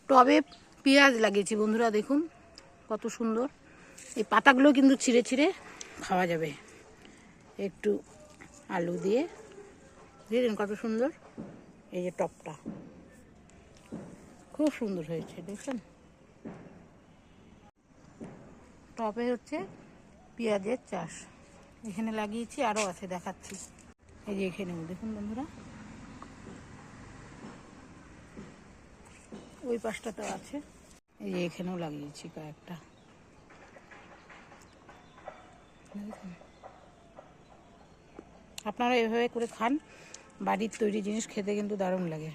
টবে পেঁয়াজ লাগিয়েছি বন্ধুরা, দেখুন কত সুন্দর। এই পাতাগুলো কিন্তু ছিঁড়ে ছিঁড়ে খাওয়া যাবে। একটু আলু দিয়ে দিলেন, কত সুন্দর। এই যে টবটা খুব সুন্দর হয়েছে, দেখছেন। টবে হচ্ছে পেঁয়াজের চাষ এখানে লাগিয়েছি, আরও আছে দেখাচ্ছি। এই যে এখানেও দেখুন বন্ধুরা, ওই পাশটাতেও আছে। এই যে এখানেও লাগিয়েছি কয়েকটা। আপনারা এভাবে করে খান, বাড়ির তৈরি জিনিস খেতে কিন্তু দারুণ লাগে।